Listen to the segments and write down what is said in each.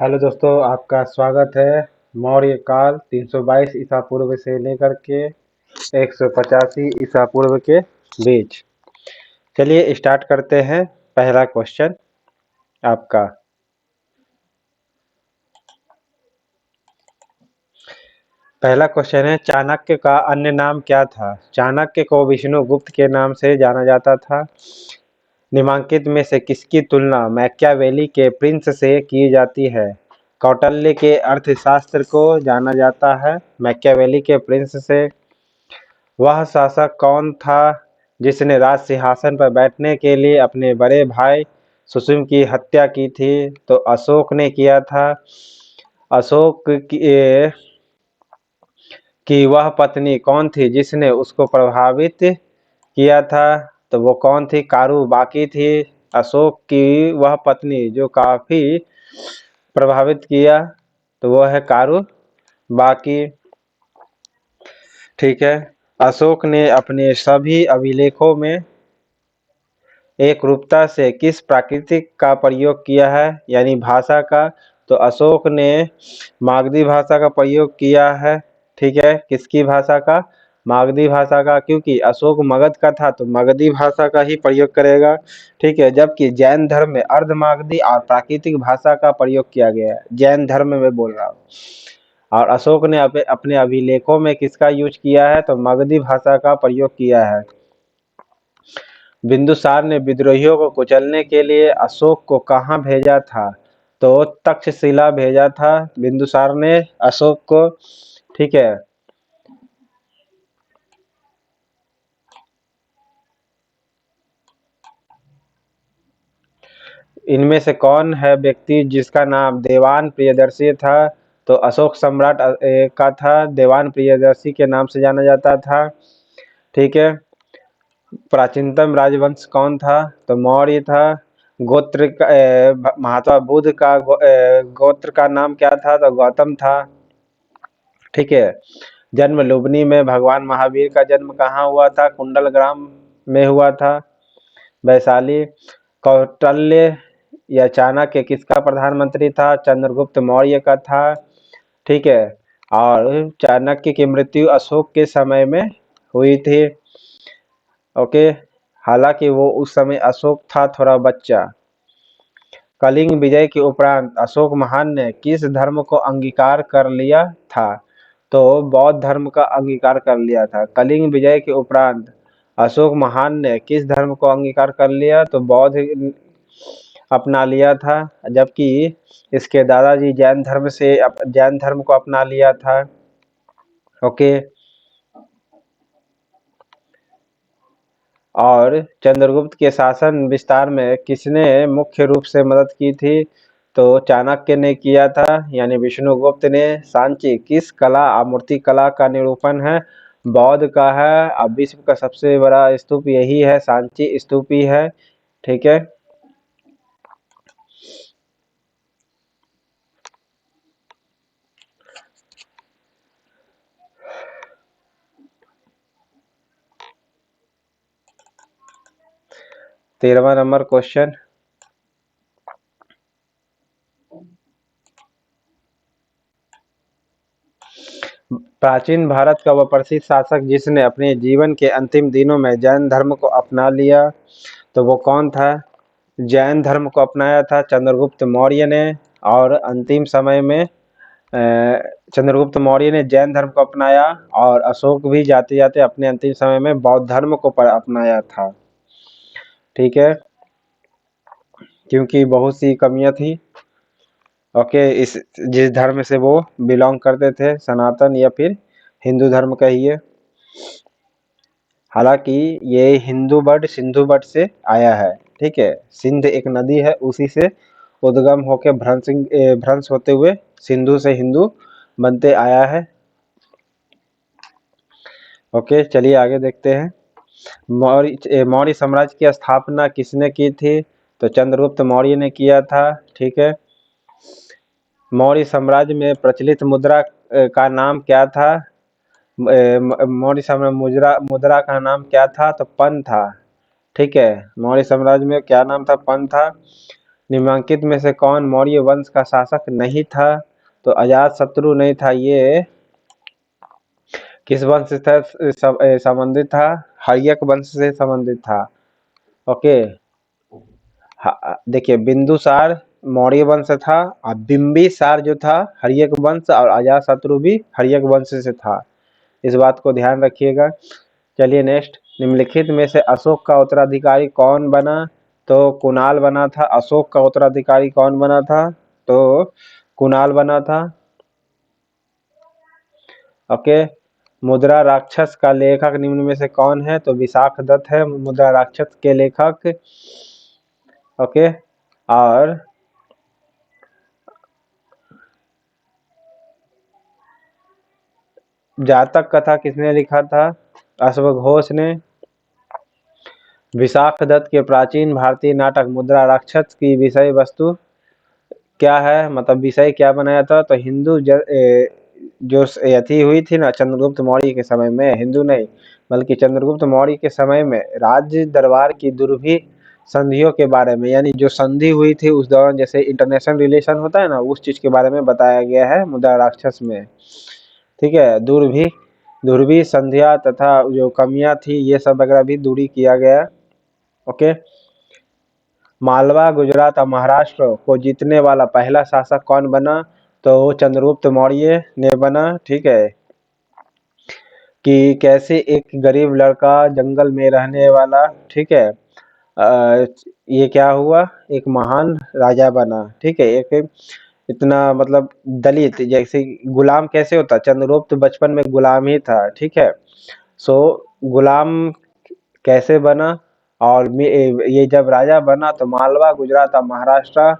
Hello दोस्तों, आपका स्वागत है। मौर्य काल 322 ईसा पूर्व से लेकर के 185 ईसा पूर्व के बीच। चलिए स्टार्ट करते हैं। पहला क्वेश्चन आपका। पहला क्वेश्चन है, चाणक्य का अन्य नाम क्या था? चाणक्य को विष्णुगुप्त के नाम से जाना जाता था। निम्नलिखित में से किसकी तुलना मैकियावेली के प्रिंस से की जाती है? कौटिल्य के अर्थशास्त्र को जाना जाता है मैकियावेली के प्रिंस से। वह शासक कौन था जिसने राज सिंहासन पर बैठने के लिए अपने बड़े भाई सुसीम की हत्या की थी? तो अशोक ने किया था। अशोक की वह पत्नी कौन थी जिसने उसको प्रभावित किया था? तो वो कौन थी? कारूबाकी थी। अशोक की वह पत्नी जो काफी प्रभावित किया, तो वो है कारूबाकी। ठीक है। अशोक ने अपने सभी अभिलेखों में एक रूपता से किस प्राकृतिक का प्रयोग किया है, यानी भाषा का? तो अशोक ने मागधी भाषा का प्रयोग किया है। ठीक है, किसकी भाषा का? मागधी भाषा का, क्योंकि अशोक मगध का था तो मगधी भाषा का ही प्रयोग करेगा। ठीक है, जबकि जैन धर्म में अर्ध मागधी और प्राकृतिक भाषा का प्रयोग किया गया है। जैन धर्म में बोल रहा हूँ। और अशोक ने अपने अभिलेखों में किसका यूज किया है? तो मगधी भाषा का प्रयोग किया है। बिंदुसार ने विद्रोहियों को कुचलने के लिए अशोक को कहाँ भेजा था? तो तक्षशिला भेजा था बिंदुसार ने अशोक को। ठीक है। इनमें से कौन है व्यक्ति जिसका नाम देवान प्रियदर्शी था? तो अशोक सम्राट का था, देवान प्रियदर्शी के नाम से जाना जाता था। ठीक है। प्राचीनतम राजवंश कौन था? तो मौर्य था। गोत्र का महात्मा बुद्ध का गोत्र का नाम क्या था? तो गौतम था। ठीक है। जन्म लुबनी में भगवान महावीर का जन्म कहाँ हुआ था? कुंडल ग्राम में हुआ था, वैशाली। कौटिल्य या चाणक्य किसका प्रधानमंत्री था? चंद्रगुप्त मौर्य का था। ठीक है। और चाणक्य की मृत्यु अशोक के समय में हुई थी। ओके। हालांकि वो उस समय अशोक था थोड़ा बच्चा। कलिंग विजय के उपरांत अशोक महान ने किस धर्म को अंगीकार कर लिया था? तो बौद्ध धर्म का अंगीकार कर लिया था। कलिंग विजय के उपरांत अशोक महान ने किस धर्म को अंगीकार कर लिया? तो बौद्ध अपना लिया था, जबकि इसके दादाजी जैन धर्म को अपना लिया था। ओके। और चंद्रगुप्त के शासन विस्तार में किसने मुख्य रूप से मदद की थी? तो चाणक्य ने किया था, यानी विष्णुगुप्त ने। सांची किस कला और मूर्ति कला का निरूपण है? बौद्ध का है। अब विश्व का सबसे बड़ा स्तूप यही है, सांची स्तूप ही है। ठीक है। तेरहवां नंबर क्वेश्चन। प्राचीन भारत का वह प्रसिद्ध शासक जिसने अपने जीवन के अंतिम दिनों में जैन धर्म को अपना लिया, तो वो कौन था? जैन धर्म को अपनाया था चंद्रगुप्त मौर्य ने। और अंतिम समय में चंद्रगुप्त मौर्य ने जैन धर्म को अपनाया, और अशोक भी जाते जाते अपने अंतिम समय में बौद्ध धर्म को अपनाया था। ठीक है, क्योंकि बहुत सी कमियां थी। ओके, इस जिस धर्म से वो बिलोंग करते थे, सनातन या फिर हिंदू धर्म कहिए। हालांकि ये हिंदू वर्ड सिंधु वर्ड से आया है। ठीक है, सिंध एक नदी है, उसी से उद्गम होकर भ्रंश होते हुए सिंधु से हिंदू बनते आया है। ओके, चलिए आगे देखते हैं। मौर्य साम्राज्य की स्थापना किसने की थी? तो चंद्रगुप्त मौर्य ने किया था। ठीक है। मौर्य साम्राज्य में प्रचलित मुद्रा का नाम क्या था? मौर्य साम्राज्य मुद्रा मुद्रा का नाम क्या था? तो पन था। ठीक है, मौर्य साम्राज्य में क्या नाम था? पन था। निम्नलिखित में से कौन मौर्य वंश का शासक नहीं था? तो अजातशत्रु नहीं था। ये किस वंश से संबंधित था? हर्यक वंश से संबंधित था। ओके, देखिए बिंदुसार मौर्य वंश था और बिंबिसार जो था हर्यक वंश और अजातशत्रु भी हर्यक वंश से था। इस बात को ध्यान रखिएगा। चलिए नेक्स्ट, निम्नलिखित में से अशोक का उत्तराधिकारी कौन बना? तो कुणाल बना था। अशोक का उत्तराधिकारी कौन बना था? तो कुणाल बना था। ओके, मुद्रा राक्षस का लेखक निम्न में से कौन है? तो विशाखदत्त है मुद्रा राक्षस के लेखक। ओके, और जातक कथा किसने लिखा था? अश्वघोष ने। विशाखदत्त के प्राचीन भारतीय नाटक मुद्रा राक्षस की विषय वस्तु क्या है? मतलब विषय क्या बनाया था? तो हिंदू जो यथी हुई थी ना चंद्रगुप्त मौर्य के समय में, हिंदू नहीं बल्कि चंद्रगुप्त मौर्य के समय में राज्य दरबार की दुर्भी संधियों के बारे में, यानी जो संधि हुई थी उस दौरान, जैसे इंटरनेशनल रिलेशन होता है ना, उस चीज के बारे में बताया गया है मुद्रा राक्षस में। ठीक है, दुर्भी संध्या तथा जो कमियां थी ये सब वगैरह भी दूरी किया गया। ओके, मालवा गुजरात और महाराष्ट्र को जीतने वाला पहला शासक कौन बना? तो चंद्रगुप्त मौर्य ने बना। ठीक है, कि कैसे एक गरीब लड़का जंगल में रहने वाला, ठीक है, ये क्या हुआ, एक महान राजा बना। ठीक है, एक इतना मतलब दलित, जैसे गुलाम कैसे होता, चंद्रगुप्त बचपन में गुलाम ही था। ठीक है, सो गुलाम कैसे बना, और ये जब राजा बना तो मालवा गुजरात और महाराष्ट्र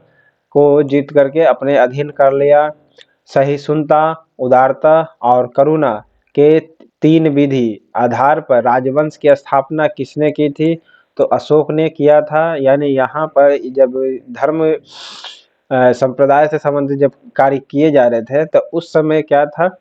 को जीत करके अपने अधीन कर लिया। सहिष्णुता, उदारता और करुणा के तीन विधि आधार पर राजवंश की स्थापना किसने की थी? तो अशोक ने किया था। यानी यहाँ पर जब धर्म संप्रदाय से संबंधित जब कार्य किए जा रहे थे तो उस समय क्या था,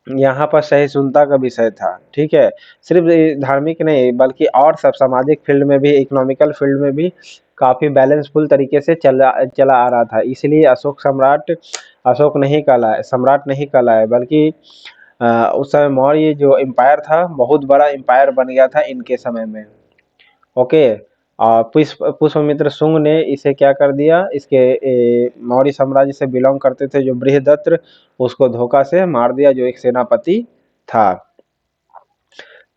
यहाँ पर सहिष्णुता का विषय था। ठीक है, सिर्फ धार्मिक नहीं बल्कि और सब सामाजिक फील्ड में भी, इकोनॉमिकल फील्ड में भी काफी बैलेंसफुल तरीके से चला आ रहा था। इसलिए अशोक नहीं कहलाए, सम्राट नहीं कहलाए, बल्कि उस समय मौर्य जो एम्पायर था बहुत बड़ा एम्पायर बन गया था इनके समय में। ओके, पुष्यमित्र शुंग ने इसे क्या कर दिया, इसके मौर्य साम्राज्य से बिलोंग करते थे जो बृहदत्त, उसको धोखा से मार दिया, जो एक सेनापति था।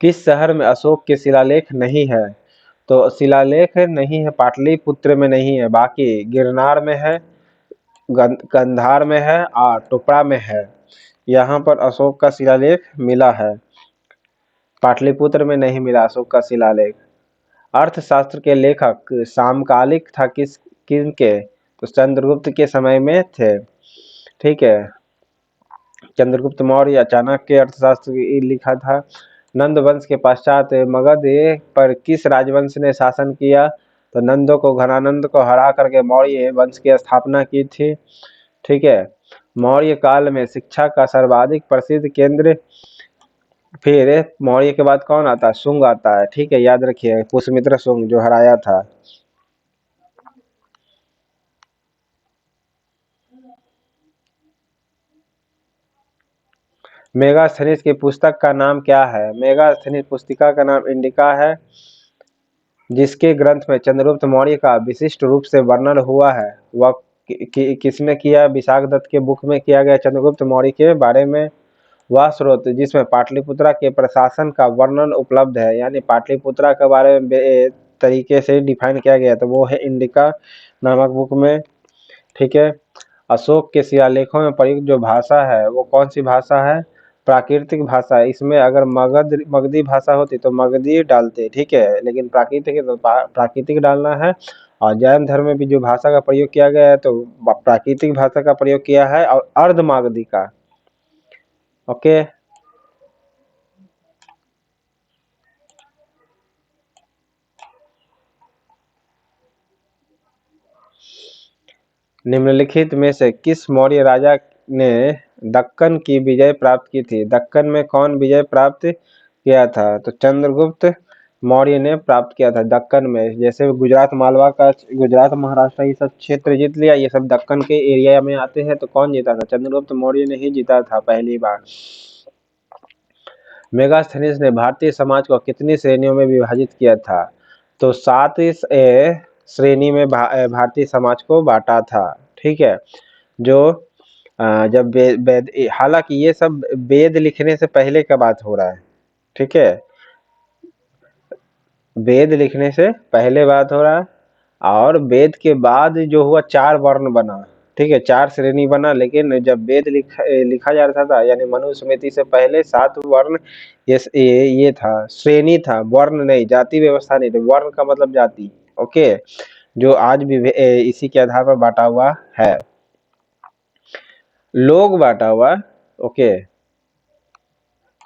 किस शहर में अशोक के शिलालेख नहीं है? तो शिलालेख नहीं है, पाटलिपुत्र में नहीं है, बाकी गिरनार में है, कंधार में है और टुपड़ा में है। यहाँ पर अशोक का शिलालेख मिला है, पाटलिपुत्र में नहीं मिला अशोक का शिलालेख। अर्थशास्त्र के लेखक समकालिक था किनके? तो चंद्रगुप्त के समय में थे। ठीक है, चंद्रगुप्त मौर्य चाणक्य अर्थशास्त्र लिखा था। नंद वंश के पश्चात मगध पर किस राजवंश ने शासन किया? तो नंदों को, घनानंद को हरा करके मौर्य वंश की स्थापना की थी। ठीक है, मौर्य काल में शिक्षा का सर्वाधिक प्रसिद्ध केंद्र, फिर मौर्य के बाद कौन आता है? शुंग आता है। ठीक है, याद रखिए, पुष्यमित्र शुंग जो हराया था। मेगास्थनीज की पुस्तक का नाम क्या है? मेगास्थनीज पुस्तिका का नाम इंडिका है, जिसके ग्रंथ में चंद्रगुप्त मौर्य का विशिष्ट रूप से वर्णन हुआ है। वह किसने किया? विशाखदत्त के बुक में किया गया चंद्रगुप्त मौर्य के बारे में। वह स्रोत जिसमें पाटलिपुत्रा के प्रशासन का वर्णन उपलब्ध है, यानी पाटलिपुत्रा के बारे में तरीके से डिफाइन किया गया, तो वो है इंडिका नामक बुक में। ठीक है, अशोक के शिलालेखों में प्रयुक्त जो भाषा है वो कौन सी भाषा है? प्राकृतिक भाषा। इसमें अगर मगधी भाषा होती तो मगधी डालते, ठीक है, लेकिन प्राकृतिक है तो प्राकृतिक डालना है। और जैन धर्म में भी जो भाषा का प्रयोग किया गया है तो प्राकृतिक भाषा का प्रयोग किया है और अर्ध मागधी का। ओके, निम्नलिखित में से किस मौर्य राजा ने दक्कन की विजय प्राप्त की थी? दक्कन में कौन विजय प्राप्त किया था? तो चंद्रगुप्त मौर्य ने प्राप्त किया था दक्कन में। जैसे गुजरात मालवा का, गुजरात महाराष्ट्र ये सब क्षेत्र जीत लिया, ये सब दक्कन के एरिया में आते हैं। तो कौन जीता था? चंद्रगुप्त मौर्य ने ही जीता था पहली बार। मेगास्थनीज ने भारतीय समाज को कितनी श्रेणियों में विभाजित किया था? तो 7 श्रेणी में भारतीय समाज को बांटा था। ठीक है, जो जब वेद, हालांकि ये सब वेद लिखने से पहले का बात हो रहा है। ठीक है, वेद लिखने से पहले बात हो रहा है, और वेद के बाद जो हुआ 4 वर्ण बना। ठीक है, 4 श्रेणी बना, लेकिन जब वेद लिखा जा रहा था, यानी मनुस्मृति से पहले 7 वर्ण ये था, श्रेणी था, वर्ण नहीं, जाति व्यवस्था नहीं थी। वर्ण का मतलब जाति। ओके, जो आज भी इसी के आधार पर बांटा हुआ है, लोग बांटा हुआ। ओके,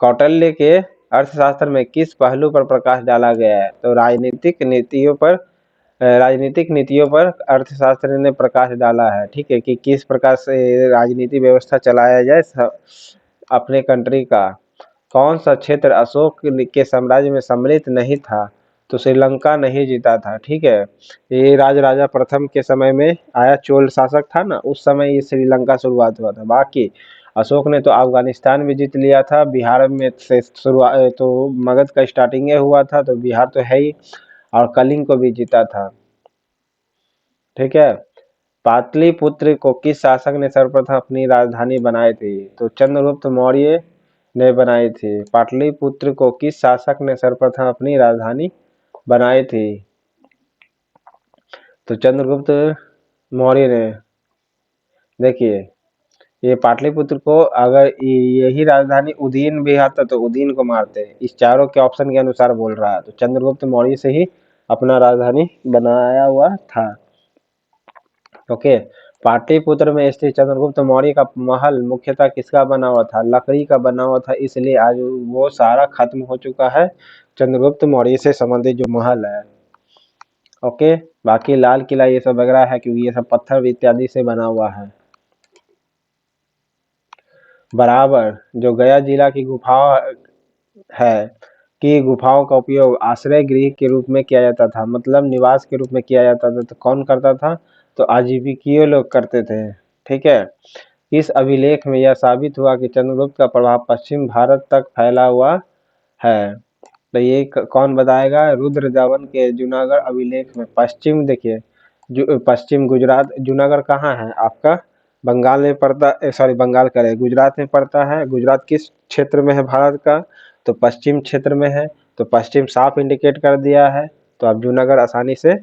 कौटिल्य के अर्थशास्त्र में किस पहलू पर प्रकाश डाला गया है? तो राजनीतिक नीतियों पर अर्थशास्त्र ने प्रकाश डाला है। ठीक है, कि किस प्रकार से राजनीति व्यवस्था चलाया जाए अपने कंट्री का। कौन सा क्षेत्र अशोक के साम्राज्य में सम्मिलित नहीं था? तो श्रीलंका नहीं जीता था। ठीक है, ये राजा प्रथम के समय में आया, चोल शासक था ना, उस समय ये श्रीलंका शुरुआत हुआ था। बाकी अशोक ने तो अफगानिस्तान भी जीत लिया था, बिहार में से शुरुआत तो मगध का स्टार्टिंग हुआ था, तो बिहार तो है ही, और कलिंग को भी जीता था। ठीक है, पाटलिपुत्र को किस शासक ने सर्वप्रथम अपनी राजधानी बनाई थी? तो चंद्रगुप्त मौर्य ने बनाई थी। पाटलिपुत्र को किस शासक ने सर्वप्रथम अपनी राजधानी बनाई थी? तो चंद्रगुप्त मौर्य ने। देखिए, ये पाटलिपुत्र को अगर यही राजधानी उदयन भी आता तो उदयन को मारते। इस चारों के ऑप्शन के अनुसार बोल रहा है, तो चंद्रगुप्त मौर्य से ही अपना राजधानी बनाया हुआ था। ओके, पाटलिपुत्र में स्थित चंद्रगुप्त मौर्य का महल मुख्यतः किसका बना हुआ था? लकड़ी का बना हुआ था, इसलिए आज वो सारा खत्म हो चुका है, चंद्रगुप्त मौर्य से संबंधित जो महल है। ओके, बाकी लाल किला ये सब वगैरह है, क्योंकि ये सब पत्थर इत्यादि से बना हुआ है। बराबर, जो गया जिला की गुफा है, कि गुफाओं का उपयोग आश्रय गृह के रूप में किया जाता था, मतलब निवास के रूप में किया जाता था। तो कौन करता था? तो आजीविकीय लोग करते थे। ठीक है, इस अभिलेख में यह साबित हुआ कि चंद्रगुप्त का प्रभाव पश्चिम भारत तक फैला हुआ है। तो ये कौन बताएगा? रुद्रदमन के जूनागढ़ अभिलेख में। पश्चिम देखिए, पश्चिम गुजरात, जूनागढ़ कहाँ है आपका? बंगाल में पड़ता, सॉरी बंगाल का है, गुजरात में पड़ता है। गुजरात किस क्षेत्र में है भारत का? तो पश्चिम क्षेत्र में है। तो पश्चिम साफ इंडिकेट कर दिया है, तो आप जूनागढ़ आसानी से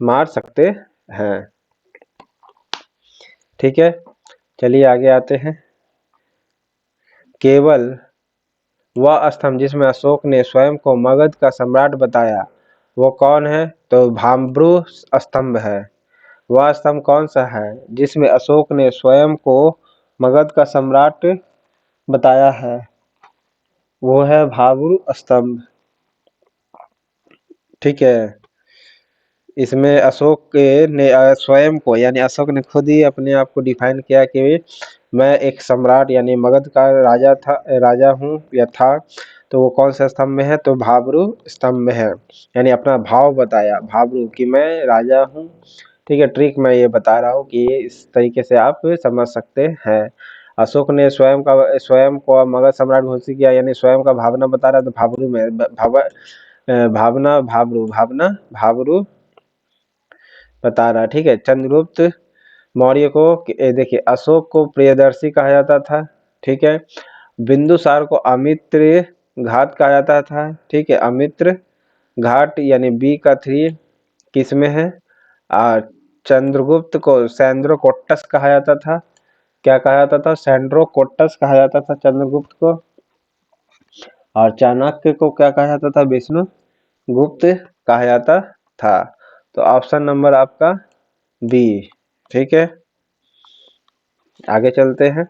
मार सकते हैं। ठीक है, चलिए आगे आते हैं। केवल वह स्तंभ जिसमें अशोक ने स्वयं को मगध का सम्राट बताया, वो कौन है? तो भाब्रू स्तंभ है। वह स्तंभ कौन सा है जिसमें अशोक ने स्वयं को मगध का सम्राट बताया है? वो है भाब्रू स्तंभ। ठीक है, इसमें अशोक ने स्वयं को, यानी अशोक ने खुद ही अपने आप को डिफाइन किया कि मैं एक सम्राट यानी मगध का राजा हूँ या था। तो वो कौन सा स्तंभ में है? तो भाब्रू स्तंभ में है, यानी अपना भाव बताया भाब्रू कि मैं राजा हूँ। ठीक है, ट्रिक मैं ये बता रहा हूँ कि इस तरीके से आप समझ सकते हैं। अशोक ने स्वयं को मगध सम्राट घोषित किया, यानी स्वयं का भावना बता रहा है, तो भाब्रू में भावना भाब्रू बता रहा है। ठीक है, चंद्रगुप्त मौर्य को देखिए, अशोक को प्रियदर्शी कहा जाता था। ठीक है, बिंदुसार को अमित्र घाट कहा जाता था। ठीक है, अमित्र घाट यानी बी का 3 किस में है? और चंद्रगुप्त को सैंद्रोकोट्टस कहा जाता था। क्या कहा जाता था? सैंड्रोकोट्टस कहा जाता था चंद्रगुप्त को। और चाणक्य को क्या कहा जाता था? विष्णु गुप्त कहा जाता था। तो ऑप्शन नंबर आपका बी। ठीक है, आगे चलते हैं।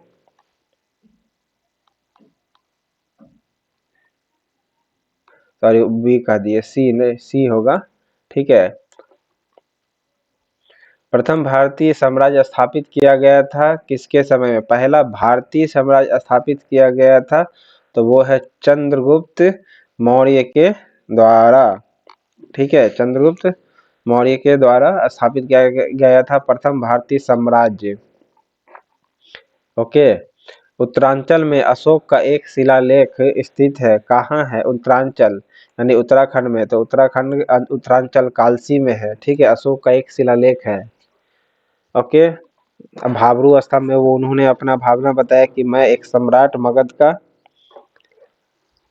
सॉरी, बी कह दिए, सी नहीं, सी होगा। ठीक है, प्रथम भारतीय साम्राज्य स्थापित किया गया था किसके समय में? पहला भारतीय साम्राज्य स्थापित किया गया था, तो वो है चंद्रगुप्त मौर्य के द्वारा, ठीक है, चंद्रगुप्त मौर्य के द्वारा स्थापित किया गया था प्रथम भारतीय साम्राज्य। ओके। उत्तरांचल में अशोक का एक शिलालेख स्थित है। कहाँ है? उत्तरांचल यानी उत्तराखंड में, तो उत्तराखंड उत्तरांचल कालसी में है, ठीक है। अशोक का एक शिलालेख है। ओके। अब भाबरू स्तंभ में वो उन्होंने अपना भावना बताया कि मैं एक सम्राट मगध का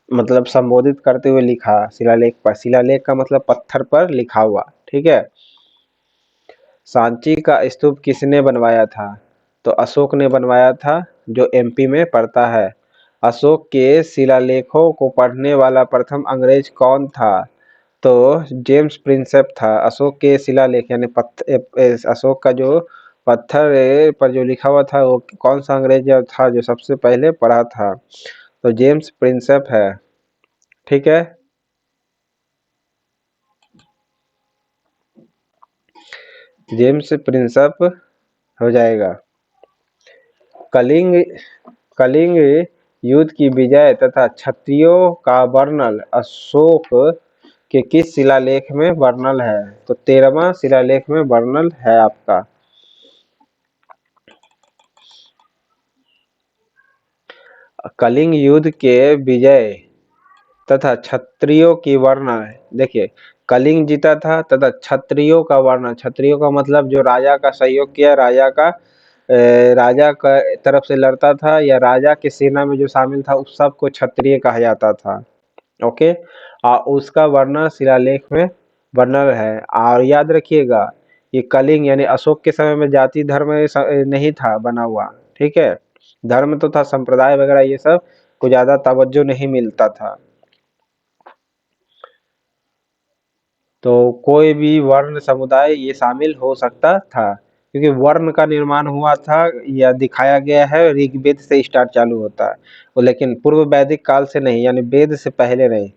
मतलब संबोधित करते हुए लिखा शिलालेख पर। शिलालेख का मतलब पत्थर पर लिखा हुआ, ठीक है। सांची का स्तूप किसने बनवाया था? तो अशोक ने बनवाया था, जो एमपी में पड़ता है। अशोक के शिलालेखों को पढ़ने वाला प्रथम अंग्रेज कौन था? तो जेम्स प्रिंसेप था। अशोक के शिलालेख यानी अशोक का जो पत्थर पर जो लिखा हुआ था, वो कौन सा अंग्रेज था जो सबसे पहले पढ़ा था? तो जेम्स प्रिंसेप है, ठीक है। जेम्स प्रिंसेप हो जाएगा। कलिंग कलिंग युद्ध की विजय तथा क्षत्रियों का वर्णन अशोक के किस शिलालेख में वर्णन है? तो 13वां शिलालेख में वर्णन है आपका। कलिंग युद्ध के विजय तथा क्षत्रियों की वर्णन, देखिए कलिंग जीता था तथा क्षत्रियों का वर्णन, क्षत्रियों का मतलब जो राजा का सहयोग किया, राजा का तरफ से लड़ता था या राजा के सेना में जो शामिल था, उस सब को क्षत्रिय कहा जाता था। ओके। उसका वर्णन शिलालेख में वर्णन है। और याद रखिएगा, ये कलिंग यानी अशोक के समय में जाति धर्म नहीं था बना हुआ, ठीक है। धर्म तो था, संप्रदाय वगैरह ये सब को ज्यादा तवज्जो नहीं मिलता था। तो कोई भी वर्ण समुदाय ये शामिल हो सकता था, क्योंकि वर्ण का निर्माण हुआ था या दिखाया गया है ऋग्वेद से स्टार्ट चालू होता है वो, लेकिन पूर्व वैदिक काल से नहीं, यानी वेद से पहले नहीं।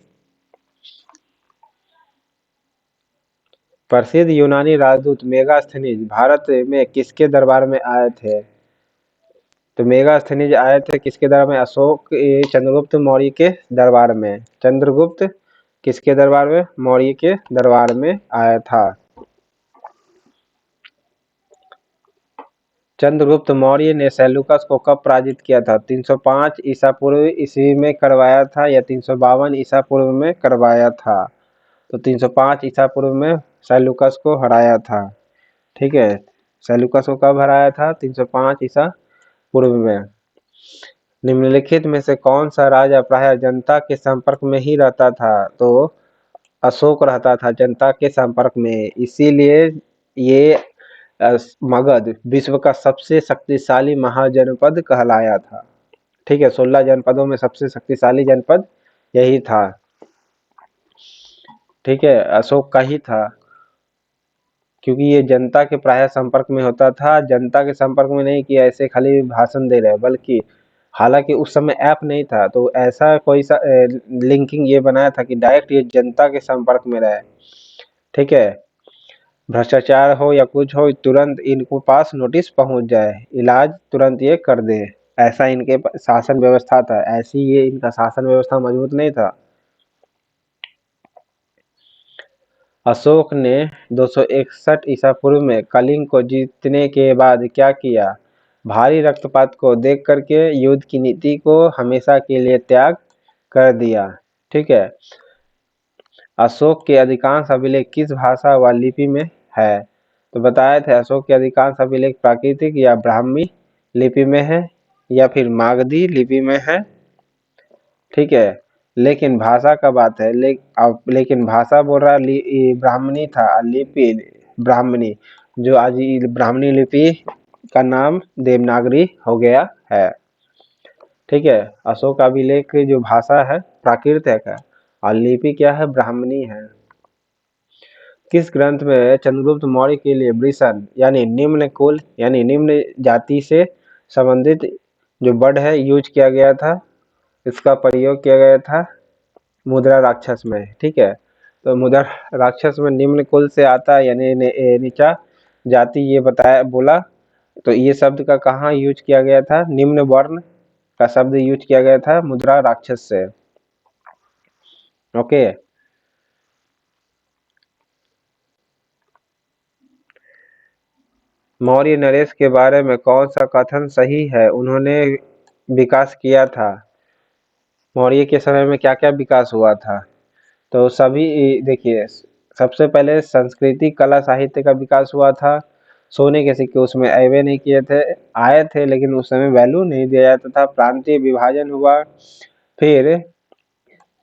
प्रसिद्ध यूनानी राजदूत मेगास्थनीज भारत में किसके दरबार में आए थे? तो मेगास्थनीज आए थे किसके दरबार में? चंद्रगुप्त मौर्य के दरबार में। चंद्रगुप्त किसके दरबार में? मौर्य के दरबार में आया था। चंद्रगुप्त मौर्य ने सेल्यूकस को कब पराजित किया था? 305 ईसा पूर्व ईस्वी में करवाया था या 352 ईसा पूर्व में करवाया था? तो 305 ईसा पूर्व में सेल्यूकस को हराया था, ठीक है। सेल्यूकस को कब हराया था? 305 ईसा पूर्व में। निम्नलिखित में से कौन सा राजा प्रायः जनता के संपर्क में ही रहता था? तो अशोक रहता था जनता के संपर्क में, इसीलिए ये मगध विश्व का सबसे शक्तिशाली महाजनपद कहलाया था, ठीक है। 16 जनपदों में सबसे शक्तिशाली जनपद यही था, ठीक है, अशोक का ही था। क्योंकि ये जनता के प्राय संपर्क में होता था, जनता के संपर्क में नहीं कि ऐसे खाली भाषण दे रहे, बल्कि हालांकि उस समय ऐप नहीं था, तो ऐसा कोई सा लिंकिंग ये बनाया था कि डायरेक्ट ये जनता के संपर्क में रहे, ठीक है। भ्रष्टाचार हो या कुछ हो, तुरंत इनको पास नोटिस पहुंच जाए, इलाज तुरंत ये कर दे, ऐसा इनके शासन व्यवस्था था। ऐसी ये इनका शासन व्यवस्था मजबूत नहीं था। अशोक ने 261 ईसा पूर्व में कलिंग को जीतने के बाद क्या किया? भारी रक्तपात को देख करके युद्ध की नीति को हमेशा के लिए त्याग कर दिया, ठीक है। अशोक के अधिकांश अभिलेख किस भाषा व लिपि में है? तो बताए थे अशोक के अधिकांश अभिलेख प्राकृतिक या ब्राह्मी लिपि में है या फिर मागधी लिपि में है, ठीक है। लेकिन भाषा का बात है, लेकिन भाषा बोल रहा ब्राह्मणी था, लिपि ब्राह्मणी, जो आज ब्राह्मणी लिपि का नाम देवनागरी हो गया है, ठीक है। अशोक अभिलेख जो भाषा है प्राकृत है और लिपि क्या है? ब्राह्मणी है। किस ग्रंथ में चंद्रगुप्त मौर्य के लिए वृषण यानी निम्न कुल यानी निम्न जाति से संबंधित जो वर्ड है यूज किया गया था, इसका प्रयोग किया गया था मुद्रा राक्षस में, ठीक है। तो मुद्रा राक्षस में निम्न कुल से आता है यानी नीचा जाति ये बताया बोला, तो ये शब्द का कहाँ यूज किया गया था? निम्न वर्ण का शब्द यूज किया गया था मुद्रा राक्षस से, ओके। मौर्य नरेश के बारे में कौन सा कथन सही है? उन्होंने विकास किया था। मौर्य के समय में क्या क्या विकास हुआ था? तो सभी देखिए, सबसे पहले संस्कृति कला साहित्य का विकास हुआ था। सोने के सिक्के उसमें अयवे नहीं किए थे, आए थे लेकिन उस समय वैल्यू नहीं दिया जाता था। प्रांतीय विभाजन हुआ। फिर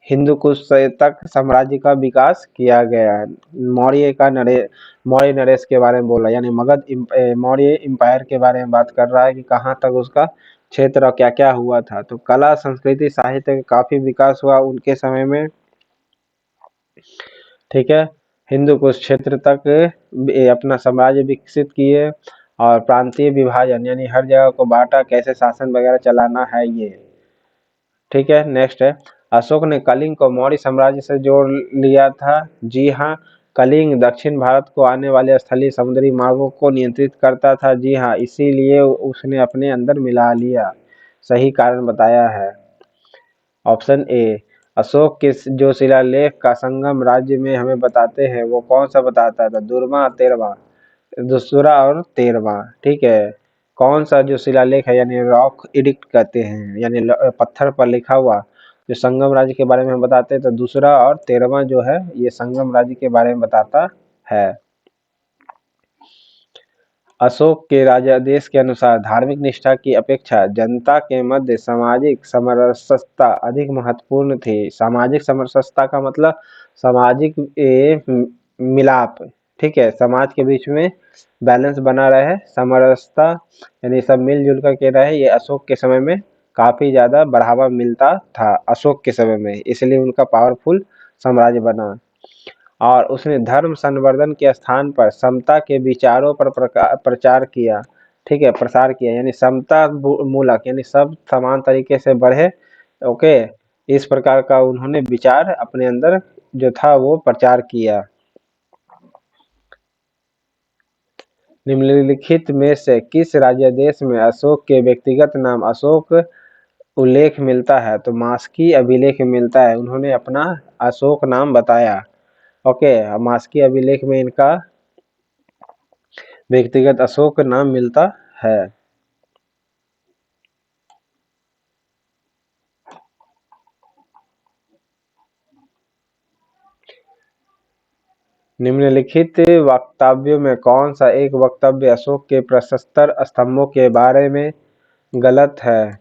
हिंदू कुश तक साम्राज्य का विकास किया गया। मौर्य नरेश के बारे में बोला, यानी मौर्य एम्पायर के बारे में बात कर रहा है कि कहाँ तक उसका क्षेत्र और क्या क्या हुआ था। तो कला संस्कृति साहित्य का काफी विकास हुआ उनके समय में। ठीक है, हिंदू कुश क्षेत्र तक अपना साम्राज्य विकसित किए। और प्रांतीय विभाजन यानी हर जगह को बांटा, कैसे शासन वगैरह चलाना है ये। ठीक है, नेक्स्ट है, अशोक ने कलिंग को मौर्य साम्राज्य से जोड़ लिया था। जी हाँ, कलिंग दक्षिण भारत को आने वाले स्थलीय समुद्री मार्गों को नियंत्रित करता था। जी हाँ, इसीलिए उसने अपने अंदर मिला लिया। सही कारण बताया है ऑप्शन ए। अशोक के जो शिलालेख का संगम राज्य में हमें बताते हैं वो कौन सा बताता था? दूसरा 13वां, दूसरा और 13वां। ठीक है, कौन सा जो शिलालेख है यानी रॉक एडिक्ट कहते हैं, यानी पत्थर पर लिखा हुआ जो संगम राज्य के बारे में बताते हैं, तो दूसरा और 13वां जो है ये संगम राज्य के बारे में बताता है। अशोक के राजादेश के अनुसार धार्मिक निष्ठा की अपेक्षा जनता के मध्य सामाजिक समरसता अधिक महत्वपूर्ण थी। सामाजिक समरसता का मतलब सामाजिक मिलाप। ठीक है, समाज के बीच में बैलेंस बना रहे, समरसता यानी सब मिलजुल करके रहे। ये अशोक के समय में काफी ज्यादा बढ़ावा मिलता था अशोक के समय में, इसलिए उनका पावरफुल साम्राज्य बना। और उसने धर्म संवर्धन के स्थान पर समता के विचारों पर प्रचार किया। ठीक है, प्रसार किया, यानी समता मूलक, यानी सब समान तरीके से बढ़े। ओके, इस प्रकार का उन्होंने विचार अपने अंदर जो था वो प्रचार किया। निम्नलिखित में से किस राज्यादेश में अशोक के व्यक्तिगत नाम अशोक उल्लेख मिलता है? तो मास्की अभिलेख मिलता है। उन्होंने अपना अशोक नाम बताया। ओके, मास्की अभिलेख में इनका व्यक्तिगत अशोक नाम मिलता है। निम्नलिखित वक्तव्यों में कौन सा एक वक्तव्य अशोक के प्रशस्तर स्तंभों के बारे में गलत है?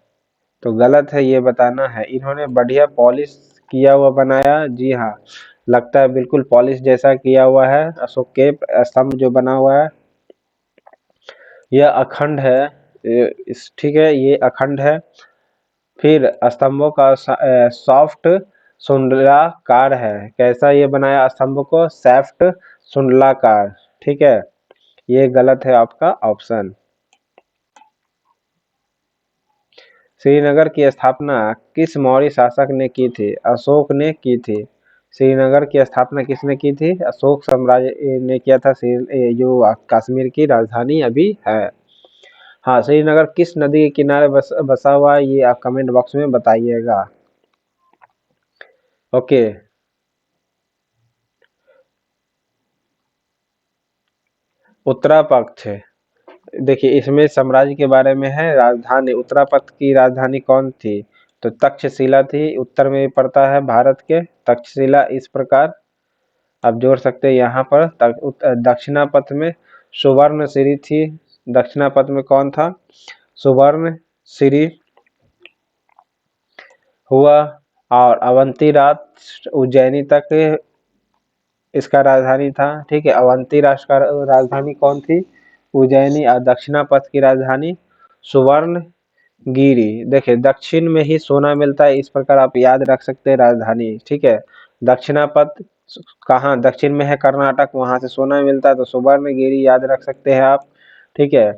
तो गलत है ये बताना है। इन्होंने बढ़िया पॉलिश किया हुआ बनाया। जी हाँ, लगता है बिल्कुल पॉलिश जैसा किया हुआ है अशोक के स्तंभ जो बना हुआ है। यह अखंड है। ठीक है, ये अखंड है। फिर स्तंभों का सॉफ्ट सुंडलाकार है। कैसा ये बनाया स्तंभ को? सैफ्ट सुंडलाकार। ठीक है, ये गलत है आपका ऑप्शन। श्रीनगर की स्थापना किस मौर्य शासक ने की थी? अशोक ने की थी। श्रीनगर की स्थापना किसने की थी? अशोक साम्राज्य ने किया था। जो कश्मीर की राजधानी अभी है। हाँ, श्रीनगर किस नदी के किनारे बसा हुआ है ये आप कमेंट बॉक्स में बताइएगा। ओके, उत्तरा पक्ष। देखिए, इसमें साम्राज्य के बारे में है। राजधानी उत्तरा पक्ष की राजधानी कौन थी? तो तक्षशिला थी। उत्तर में पड़ता है भारत के तक्षशिला। इस प्रकार आप जोड़ सकते हैं यहाँ पर। दक्षिणापथ में सुवर्णशिरी थी। दक्षिणापथ में कौन था? सुवर्णशिरी हुआ। और अवंती राष्ट्र उज्जैनी तक इसका राजधानी था। ठीक है, अवंती राष्ट्र का राजधानी कौन थी? उज्जैनी। और दक्षिणापथ की राजधानी सुवर्णगिरी। देखिए, दक्षिण में ही सोना मिलता है, इस प्रकार आप याद रख सकते हैं राजधानी। ठीक है, दक्षिणापथ कहाँ? दक्षिण में है कर्नाटक, वहां से सोना मिलता है, तो सुवर्णगिरी याद रख सकते हैं आप। ठीक है,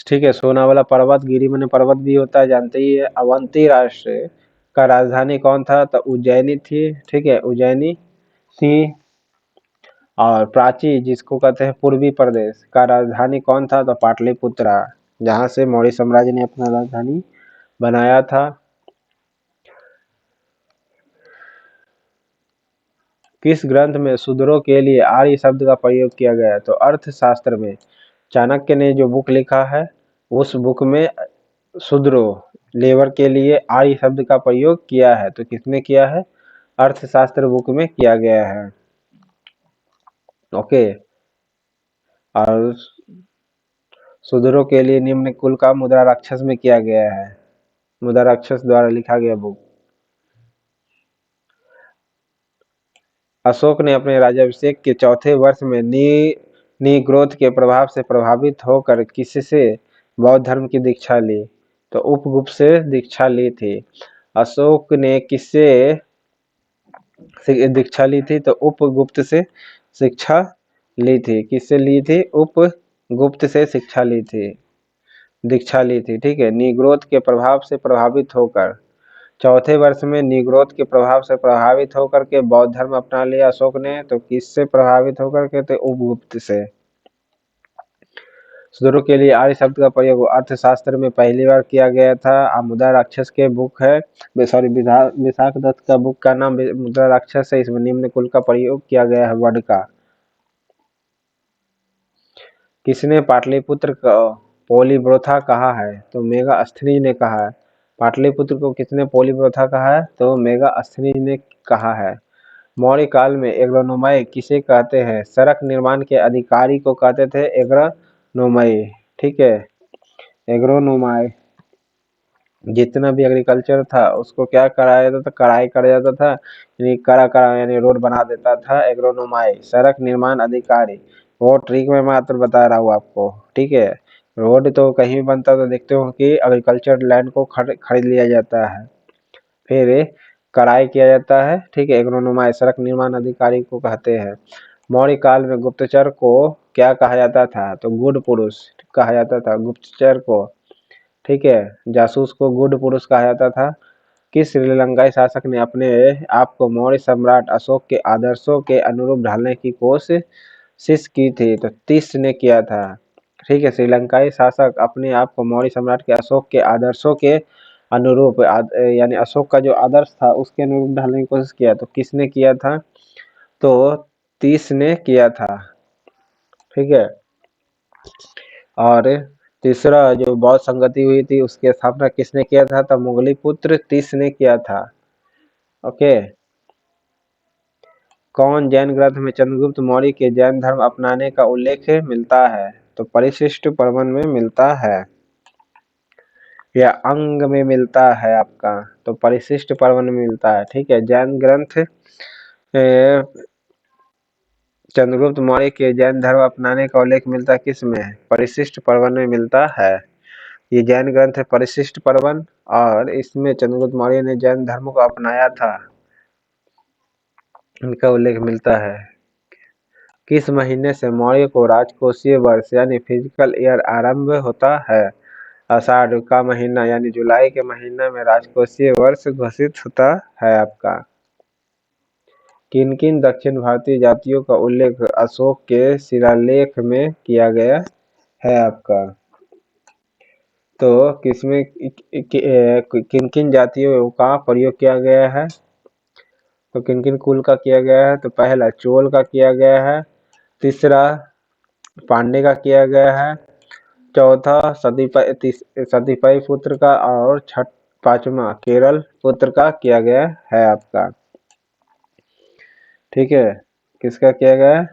ठीक है, सोना वाला पर्वत, गिरी मैंने पर्वत भी होता है, जानते ही है। अवंती राष्ट्र का राजधानी कौन था? तो उज्जैनी थी। ठीक है, उज्जैनी थी। और प्राची जिसको कहते हैं पूर्वी प्रदेश का राजधानी कौन था? तो पाटलिपुत्रा, जहां से मौर्य साम्राज्य ने अपना राजधानी बनाया था। किस ग्रंथ में शूद्रों के लिए आर्य शब्द का प्रयोग किया गया है? तो अर्थशास्त्र में। चाणक्य ने जो बुक लिखा है उस बुक में शूद्रों लेबर के लिए आर्य शब्द का प्रयोग किया है। तो किसने किया है? अर्थशास्त्र बुक में किया गया है। ओके। और शूद्रों के लिए निम्न कुल का मुद्राराक्षस में किया गया है। मुद्राराक्षस द्वारा लिखा गया बुक। अशोक ने अपने राज्याभिषेक के चौथे वर्ष में निग्रोध के प्रभाव से प्रभावित होकर किससे बौद्ध धर्म की दीक्षा ली? तो उपगुप्त से दीक्षा ली थी। अशोक ने किससे दीक्षा ली थी? तो उपगुप्त से शिक्षा ली थी। किससे ली थी? उपगुप्त से शिक्षा ली थी, दीक्षा ली थी। ठीक है। निग्रोध के प्रभाव से प्रभावित होकर, चौथे वर्ष में निग्रोध के प्रभाव से प्रभावित होकर के बौद्ध धर्म अपना लिया अशोक ने। तो किससे प्रभावित होकर के? तो उपगुप्त से। शूद्रों के लिए आर्य शब्द का प्रयोग अर्थशास्त्र में पहली बार किया गया था। मुद्राराक्षस के बुक है, सॉरी विशाख दत्त का बुक का नाम मुद्राराक्षस है। इसमें निम्न कुल का प्रयोग किया गया है वर्ड का। किसने पाटलिपुत्र को पोलीब्रोथा कहा है? तो मेगास्थनीज ने कहा है। पाटलिपुत्र को किसने पोलीब्रोथा कहा है? तो मेगास्थनीज ने कहा है। मौर्य काल में एग्रोनोमाई किसे कहते हैं? सड़क निर्माण के अधिकारी को कहते थे एग्रोनोमाई। ठीक है। एग्रोनोमाई जितना भी एग्रीकल्चर था उसको क्या कराया जाता था? कढ़ाई करा जाता था, यानी करा यानी रोड बना देता था एग्रोनोमाई, सड़क निर्माण अधिकारी। वो ट्रिक में मात्र बता रहा हूँ आपको। ठीक है। रोड तो कहीं भी बनता तो देखते हो कि एग्रीकल्चर लैंड को खरीद लिया जाता है, फिर कढ़ाई किया जाता है। ठीक है। एग्रोनोमाई सड़क निर्माण अधिकारी को कहते हैं। मौर्य काल में गुप्तचर को क्या कहा जाता था? तो गुड पुरुष कहा जाता था गुप्तचर को। ठीक है। जासूस को गुड पुरुष कहा जाता था। किस श्रीलंकाई शासक ने अपने आप को मौर्य सम्राट अशोक के आदर्शों के अनुरूप ढालने की कोशिश की थी? तो तीस ने किया था। ठीक है। श्रीलंकाई शासक अपने आप को मौर्य सम्राट के अशोक के आदर्शों के अनुरूप यानी अशोक का जो आदर्श था उसके अनुरूप ढालने की कोशिश किया। तो किसने किया था? तो तीस ने किया था। ठीक है। और तीसरा जो बौद्ध संगति हुई थी उसकी स्थापना किसने किया था? तो मुगली पुत्र तीस ने किया था। ओके। कौन जैन ग्रंथ में चंद्रगुप्त मौर्य के जैन धर्म अपनाने का उल्लेख मिलता है? तो परिशिष्ट पर्वन में मिलता है या अंग में मिलता है आपका? तो परिशिष्ट पर्वन में मिलता है। ठीक है। जैन ग्रंथ चंद्रगुप्त मौर्य के जैन धर्म अपनाने का उल्लेख मिलता किस में है? परिशिष्ट पर्वन में मिलता है। ये जैन ग्रंथ है परिशिष्ट पर्वन, और इसमें चंद्रगुप्त मौर्य ने जैन धर्म को अपनाया था, इनका उल्लेख मिलता है। किस महीने से मौर्य को राजकोषीय वर्ष यानी फिजिकल ईयर आरंभ होता है? आषाढ़ का महीना यानी जुलाई के महीना में राजकोषीय वर्ष घोषित होता है आपका। किन किन दक्षिण भारतीय जातियों का उल्लेख अशोक के शिलालेख में किया गया है आपका? तो किसमें किन किन जातियों का प्रयोग किया गया है? तो किन किन कुल का किया गया है? तो पहला चोल का किया गया है, तीसरा पांडे का किया गया है, चौथा सतीपाई पुत्र का, और पांचवा केरल पुत्र का किया गया है आपका। ठीक है। किसका किया गया है?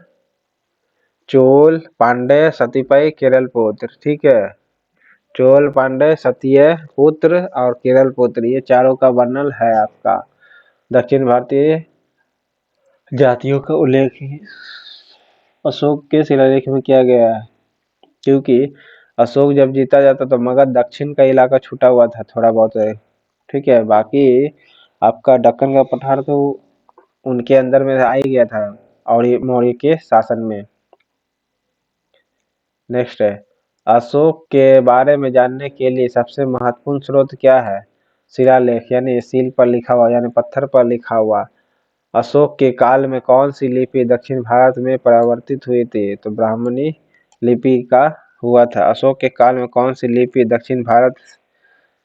चोल, पांडे, सतीपाई, केरल पुत्र। ठीक है। चोल, पांडे, सतीय पुत्र और केरल पुत्र, ये चारों का वर्णन है आपका। दक्षिण भारतीय जातियों का उल्लेख अशोक के शिलालेख में किया गया है, क्योंकि अशोक जब जीता जाता तो मगध दक्षिण का इलाका छूटा हुआ था थोड़ा बहुत है। ठीक है। बाकी आपका दक्कन का पठार तो उनके अंदर में आ ही गया था और ये मौर्य के शासन में। नेक्स्ट है, अशोक के बारे में जानने के लिए सबसे महत्वपूर्ण स्रोत क्या है? शिलालेख यानी सील पर लिखा हुआ यानी पत्थर पर लिखा हुआ। अशोक के काल में कौन सी लिपि दक्षिण भारत में परिवर्तित हुई थी? तो ब्राह्मणी लिपि का हुआ था। अशोक के काल में कौन सी लिपि दक्षिण भारत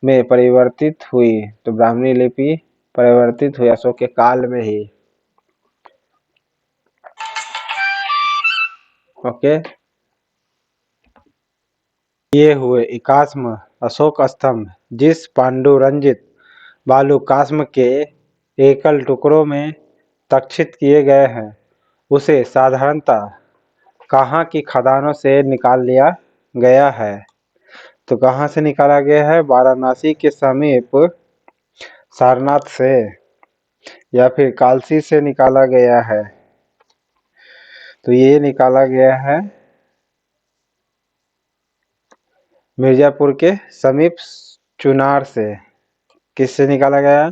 में परिवर्तित हुई? तो ब्राह्मणी लिपि परिवर्तित हुई अशोक के काल में ही। ओके। किए हुए एकाश्म अशोक स्तंभ जिस पांडुरंजित बालू कास्म के एकल टुकड़ों में तक्षित किए गए हैं उसे साधारणतः कहाँ की खदानों से निकाल लिया गया है? तो कहाँ से निकाला गया है? वाराणसी के समीप सारनाथ से या फिर कालसी से निकाला गया है। तो ये निकाला गया है मिर्जापुर के समीप चुनार से। किससे निकाला गया?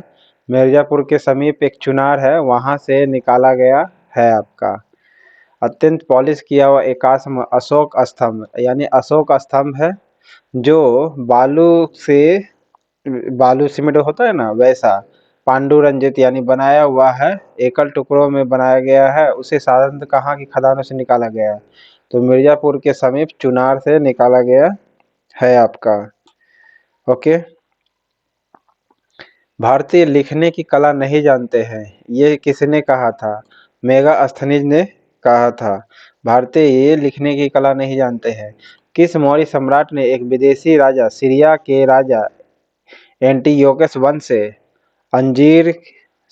मिर्जापुर के समीप एक चुनार है, वहां से निकाला गया है आपका। अत्यंत पॉलिश किया हुआ एकाश्म अशोक स्तंभ यानी अशोक स्तंभ है जो बालू से, बालू सीमेंट होता है ना वैसा पांडुरंजित यानी बनाया हुआ है, एकल टुकड़ों में बनाया गया है। उसे साधारणतः कहाँ की खदानों से निकाला गया है? तो मिर्जापुर के समीप चुनार से निकाला गया है आपका। ओके। भारतीय लिखने की कला नहीं जानते हैं, ये किसने कहा था? मेगास्थनीज ने कहा था। भारतीय लिखने की कला नहीं जानते हैं। किस मौर्य सम्राट ने एक विदेशी राजा सीरिया के राजा एंटियोकस वंश से अंजीर,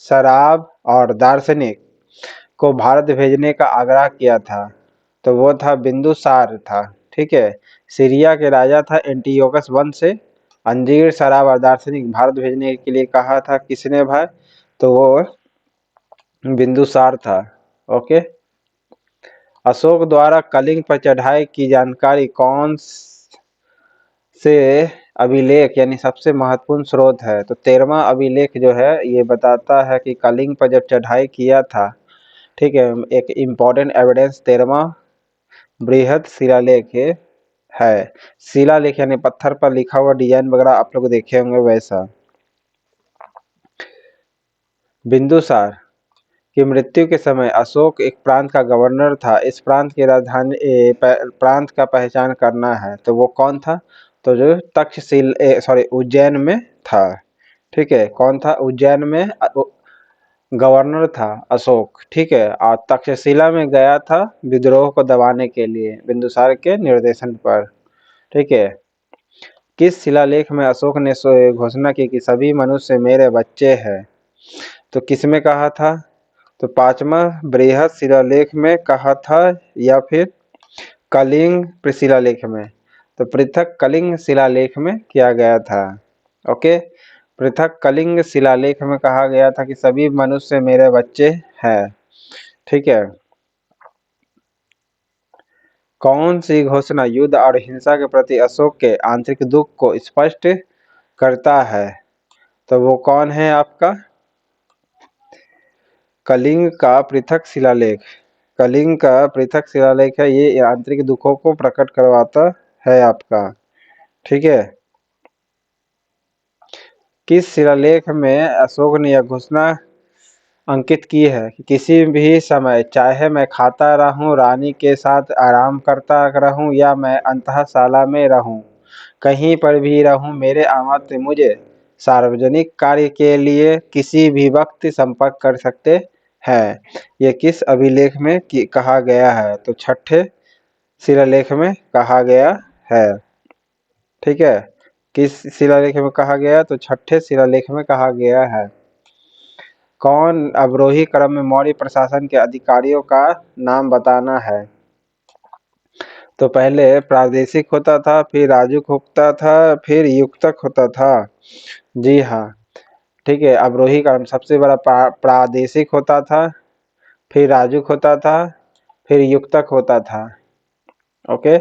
शराब और दार्शनिक को भारत भेजने का आग्रह किया था? तो वो था बिंदुसार था। ठीक है, सीरिया के राजा था एंटियोकस वंश से, अंजीर, शराब और दार्शनिक भारत भेजने के लिए कहा था किसने भाई? तो वो बिंदुसार था। ओके। अशोक द्वारा कलिंग पर चढ़ाई की जानकारी कौन से अभिलेख यानी सबसे महत्वपूर्ण स्रोत है? तो 13वां अभिलेख जो है ये बताता है कि कलिंग पर जब चढ़ाई किया था, ठीक है, एक इम्पोर्टेंट एविडेंस 13वां बृहद शिलालेख है। शिलालेख यानी पत्थर पर लिखा हुआ डिजाइन वगैरह आप लोग देखे होंगे वैसा। बिंदुसार की मृत्यु के समय अशोक एक प्रांत का गवर्नर था। इस प्रांत की राजधानी प्रांत का पहचान करना है, तो वो कौन था? तो जो तक्षशिल सॉरी उज्जैन में था। ठीक है, कौन था? उज्जैन में गवर्नर था अशोक। ठीक है, और तक्षशिला में गया था विद्रोह को दबाने के लिए बिंदुसार के निर्देशन पर। ठीक है। किस शिलालेख में अशोक ने घोषणा की कि सभी मनुष्य मेरे बच्चे हैं? तो किसमें कहा था? तो 5वां बृहद शिलालेख में कहा था या फिर कलिंग शिलालेख में? तो पृथक कलिंग शिलालेख में किया गया था। ओके। पृथक कलिंग शिलालेख में कहा गया था कि सभी मनुष्य मेरे बच्चे हैं। ठीक है। कौन सी घोषणा युद्ध और हिंसा के प्रति अशोक के आंतरिक दुख को स्पष्ट करता है? तो वो कौन है आपका? कलिंग का पृथक शिलालेख। कलिंग का पृथक शिलालेख है, ये आंतरिक दुखों को प्रकट करवाता है आपका। ठीक है। किस शिलालेख में अशोक ने यह घोषणा अंकित की है कि किसी भी समय चाहे मैं खाता रहूं, रानी के साथ आराम करता रहूं या मैं अंतःशाला में रहूं, कहीं पर भी रहूं, मेरे आमात्य मुझे सार्वजनिक कार्य के लिए किसी भी वक्त संपर्क कर सकते हैं? ये किस अभिलेख में कहा गया है? तो 6ठे शिलालेख में कहा गया है। ठीक है, किस शिलालेख में कहा गया? तो 6ठे शिलालेख में कहा गया है। कौन अवरोही क्रम में मौर्य प्रशासन के अधिकारियों का नाम बताना है? तो पहले प्रादेशिक होता था, फिर राजुक होता था, फिर युक्तक होता था। जी हाँ, ठीक है। अवरोही क्रम सबसे बड़ा प्रादेशिक होता था, फिर राजुक होता था, फिर युक्तक होता था। ओके।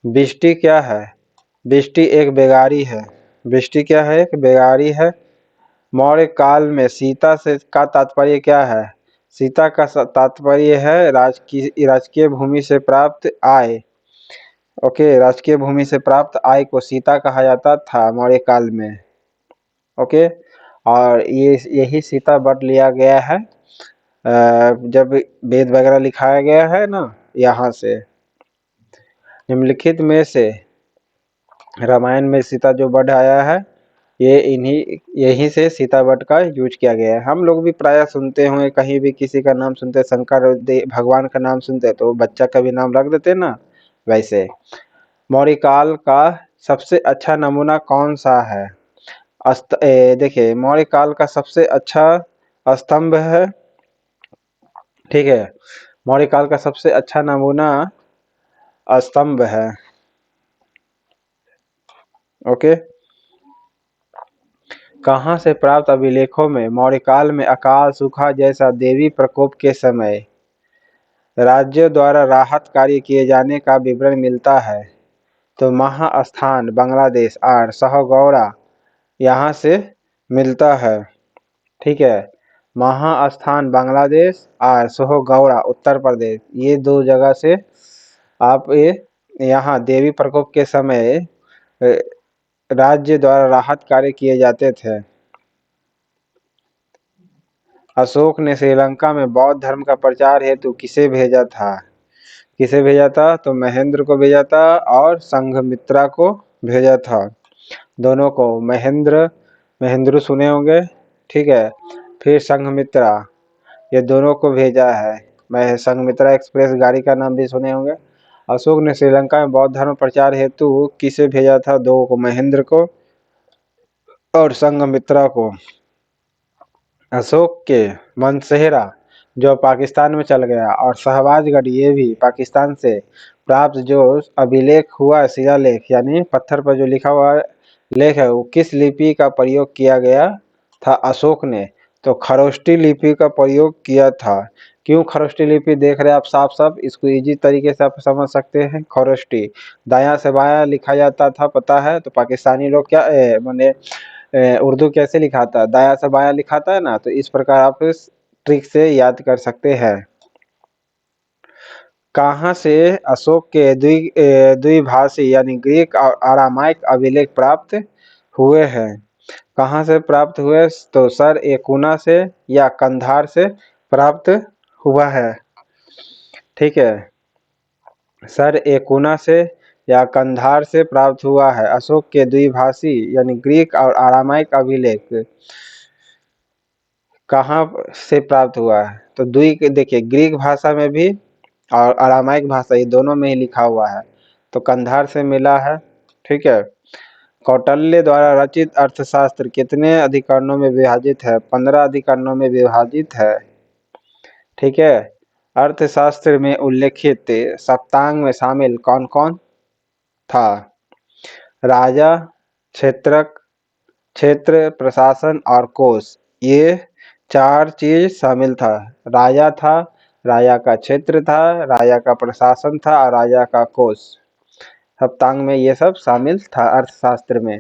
बिष्टि क्या है? बिष्टि एक बेगारी है। बिष्टि क्या है? एक बेगारी है। मौर्य काल में सीता से का तात्पर्य क्या है? सीता का तात्पर्य है राजकीय भूमि से प्राप्त आय। ओके, राजकीय भूमि से प्राप्त आय को सीता कहा जाता था मौर्य काल में। ओके, और ये यही सीता बट लिया गया है जब वेद वगैरह लिखाया गया है ना, यहाँ से। निम्नलिखित में से रामायण में सीता जो वर्ड आया है ये यहीं से सीतावट का यूज किया गया है। हम लोग भी प्रायः सुनते होंगे, कहीं भी किसी का नाम सुनते, शंकर भगवान का नाम सुनते तो बच्चा का भी नाम रख देते ना, वैसे। मौर्य काल का सबसे अच्छा नमूना कौन सा है? देखिए, मौर्य काल का सबसे अच्छा स्तंभ है, ठीक है, मौर्य काल का सबसे अच्छा नमूना स्तंभ है। ओके। कहाँ से प्राप्त अभिलेखों में मौर्य काल में अकाल सूखा जैसा देवी प्रकोप के समय राज्यों द्वारा राहत कार्य किए जाने का विवरण मिलता है? तो महास्थान बांग्लादेश और सहगौड़ा यहाँ से मिलता है, ठीक है। महास्थान बांग्लादेश और सोहगौड़ा उत्तर प्रदेश, ये 2 जगह से आप ये यहाँ देवी प्रकोप के समय राज्य द्वारा राहत कार्य किए जाते थे। अशोक ने श्रीलंका में बौद्ध धर्म का प्रचार हेतु किसे भेजा था? किसे भेजा था? तो महेंद्र को भेजा था और संघमित्रा को भेजा था। दोनों को, महेंद्र सुने होंगे, ठीक है, फिर संघमित्रा, ये दोनों को भेजा है। मैं संघमित्रा एक्सप्रेस गाड़ी का नाम भी सुने होंगे। अशोक ने श्रीलंका में बौद्ध धर्म प्रचार हेतु किसे भेजा था? 2 को, महेंद्र को और संघमित्रा को। अशोक के मनसेहरा जो पाकिस्तान में चल गया, और शहबाजगढ़ ये भी पाकिस्तान से प्राप्त जो अभिलेख हुआ, शिलालेख यानी पत्थर पर जो लिखा हुआ लेख है, वो किस लिपि का प्रयोग किया गया था अशोक ने? तो खरोष्टी लिपि का प्रयोग किया था। क्यों खरोष्टी लिपि देख रहे हैं आप साफ साफ, इसको इजी तरीके से आप समझ सकते हैं। खरोष्टी दायां से बायां लिखा जाता था, पता है? तो पाकिस्तानी लोग क्या माने उर्दू कैसे लिखाता है? दायां से बायां लिखाता है ना, तो इस प्रकार आप इस ट्रिक से याद कर सकते हैं। कहाँ से अशोक के द्विभाषी यानी ग्रीक और अरामाइक अभिलेख प्राप्त हुए हैं? कहाँ से प्राप्त हुए? तो सर एकुना से या कंधार से प्राप्त हुआ है, ठीक है। सर एकुना से या कंधार से प्राप्त हुआ है। अशोक के द्विभाषी यानी ग्रीक और अरामाइक अभिलेख कहाँ से प्राप्त हुआ है? तो देखिए, ग्रीक भाषा में भी और अरामाइक भाषा, ये दोनों में ही लिखा हुआ है, तो कंधार से मिला है, ठीक है। कौटिल्य द्वारा रचित अर्थशास्त्र कितने अधिकरणों में विभाजित है? 15 अधिकरणों में विभाजित है, ठीक है। अर्थशास्त्र में उल्लेखित सप्तांग में शामिल कौन कौन था? राजा, क्षेत्रक, क्षेत्र, प्रशासन और कोश, ये 4 चीज शामिल था। राजा था, राजा का क्षेत्र था, राजा का प्रशासन था और राजा का कोश। सप्तांग में ये सब शामिल था अर्थशास्त्र में।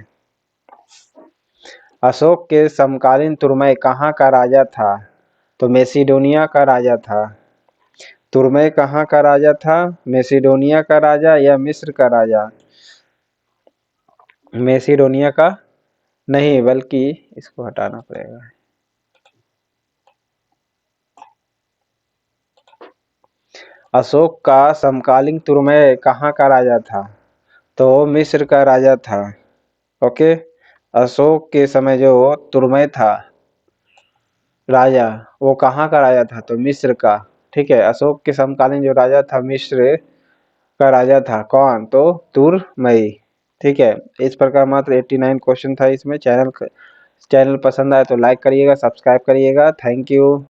अशोक के समकालीन तुर्मय कहाँ का राजा था? तो मेसिडोनिया का राजा था। तुर्मय कहाँ का राजा था? मेसिडोनिया का राजा या मिस्र का राजा? मेसिडोनिया का नहीं, बल्कि इसको हटाना पड़ेगा। अशोक का समकालीन तुर्मय कहाँ का राजा था? तो मिस्र का राजा था। ओके। अशोक के समय जो तुर्मय था राजा, वो कहाँ का राजा था? तो मिस्र का, ठीक है। अशोक के समकालीन जो राजा था मिस्र का राजा था, कौन? तो तुर्मई, ठीक है। इस प्रकार मात्र 89 क्वेश्चन था इसमें। चैनल पसंद आए तो लाइक करिएगा, सब्सक्राइब करिएगा। Thank you.